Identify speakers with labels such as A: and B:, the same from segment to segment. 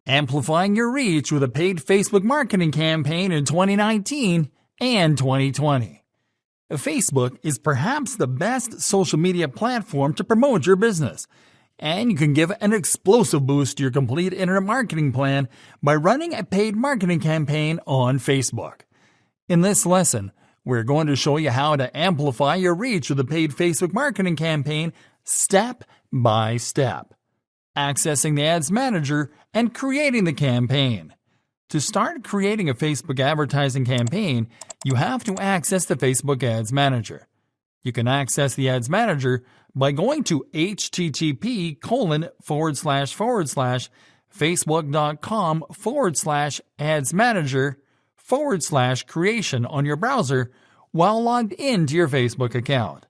A: amplifying your reach with a paid Facebook marketing campaign in 2019 and 2020. Facebook is perhaps the best social media platform to promote your business, and you can give an explosive boost to your complete internet marketing plan by running a paid marketing campaign on Facebook. In this lesson, we're going to show you how to amplify your reach with a paid Facebook marketing campaign step by step, accessing the Ads Manager and creating the campaign. To start creating a Facebook advertising campaign, you have to access the Facebook Ads Manager. You can access the Ads Manager by going to http://facebook.com/adsmanager/creation on your browser while logged into your Facebook account.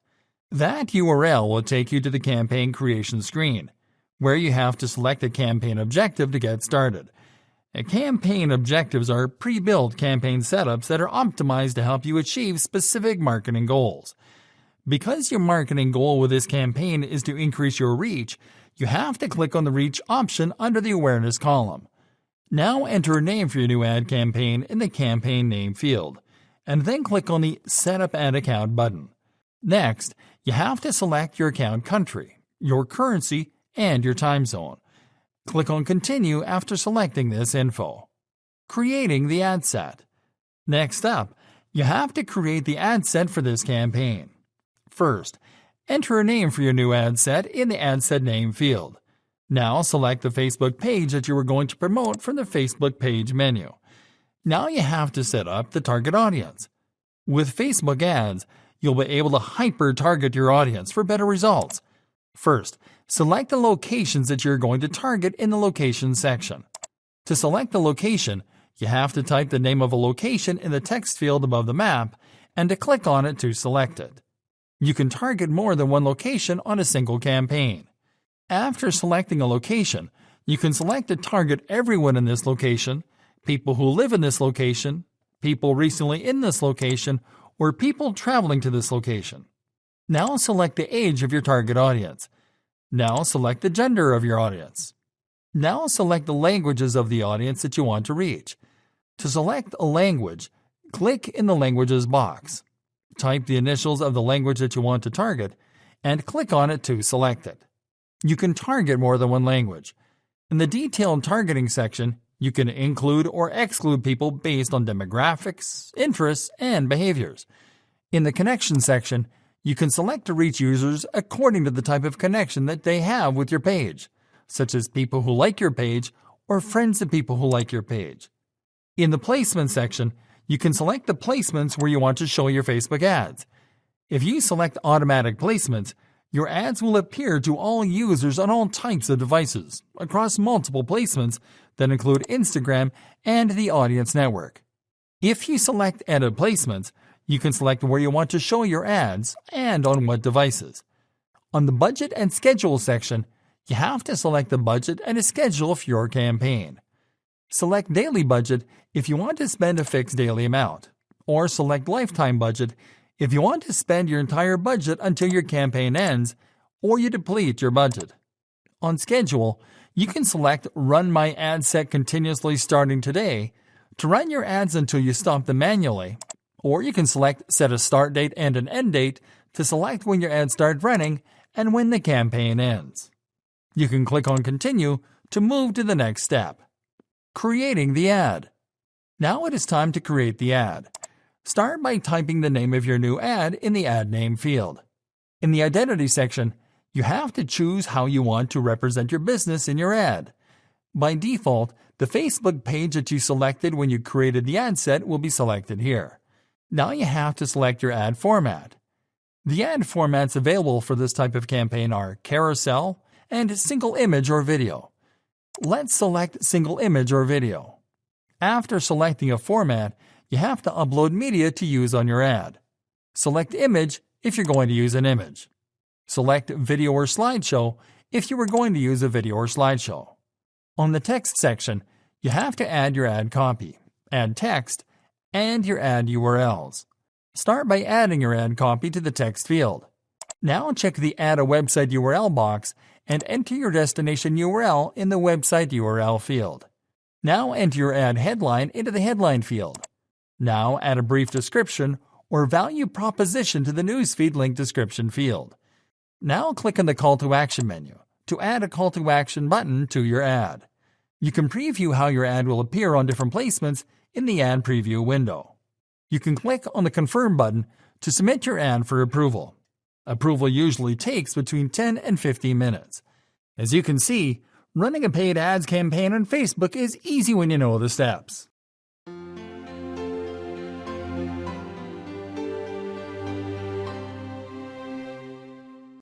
A: That URL will take you to the campaign creation screen, where you have to select a campaign objective to get started. Campaign objectives are pre-built campaign setups that are optimized to help you achieve specific marketing goals. Because your marketing goal with this campaign is to increase your reach, you have to click on the Reach option under the Awareness column. Now enter a name for your new ad campaign in the Campaign Name field, and then click on the Set Up Ad Account button. Next, you have to select your account country, your currency, and your time zone. Click on Continue after selecting this info. Creating the ad set. Next up, you have to create the ad set for this campaign. First, enter a name for your new ad set in the Ad Set Name field. Now select the Facebook page that you are going to promote from the Facebook page menu. Now you have to set up the target audience. With Facebook ads, you'll be able to hyper-target your audience for better results. First, select the locations that you're going to target in the Locations section. To select the location, you have to type the name of a location in the text field above the map and to click on it to select it. You can target more than one location on a single campaign. After selecting a location, you can select to target everyone in this location, people who live in this location, people recently in this location, or people traveling to this location. Now select the age of your target audience. Now select the gender of your audience. Now select the languages of the audience that you want to reach. To select a language, click in the Languages box. Type the initials of the language that you want to target, and click on it to select it. You can target more than one language. In the Detailed Targeting section, you can include or exclude people based on demographics, interests, and behaviors. In the Connection section, you can select to reach users according to the type of connection that they have with your page, such as people who like your page or friends of people who like your page. In the Placement section, you can select the placements where you want to show your Facebook ads. If you select Automatic Placements, your ads will appear to all users on all types of devices, across multiple placements that include Instagram and the Audience Network. If you select Edit Placements, you can select where you want to show your ads and on what devices. On the Budget and Schedule section, you have to select the budget and a schedule for your campaign. Select Daily Budget if you want to spend a fixed daily amount, or select Lifetime Budget if you want to spend your entire budget until your campaign ends or you deplete your budget. On Schedule, you can select Run My Ad Set Continuously Starting Today to run your ads until you stop them manually, or you can select Set a Start Date and an End Date to select when your ads start running and when the campaign ends. You can click on Continue to move to the next step. Creating the ad. Now it is time to create the ad. Start by typing the name of your new ad in the Ad Name field. In the Identity section, you have to choose how you want to represent your business in your ad. By default, the Facebook page that you selected when you created the ad set will be selected here. Now you have to select your ad format. The ad formats available for this type of campaign are carousel and single image or video. Let's select single image or video. After selecting a format, you have to upload media to use on your ad. Select image if you're going to use an image. Select video or slideshow if you are going to use a video or slideshow. On the text section, you have to add your ad copy, ad text, and your ad URLs. Start by adding your ad copy to the text field. Now check the Add a Website URL box and enter your destination URL in the Website URL field. Now enter your ad headline into the headline field. Now add a brief description or value proposition to the newsfeed link description field. Now click on the Call to Action menu to add a Call to Action button to your ad. You can preview how your ad will appear on different placements in the ad preview window. You can click on the Confirm button to submit your ad for approval. Approval usually takes between 10 and 15 minutes. As you can see, running a paid ads campaign on Facebook is easy when you know the steps.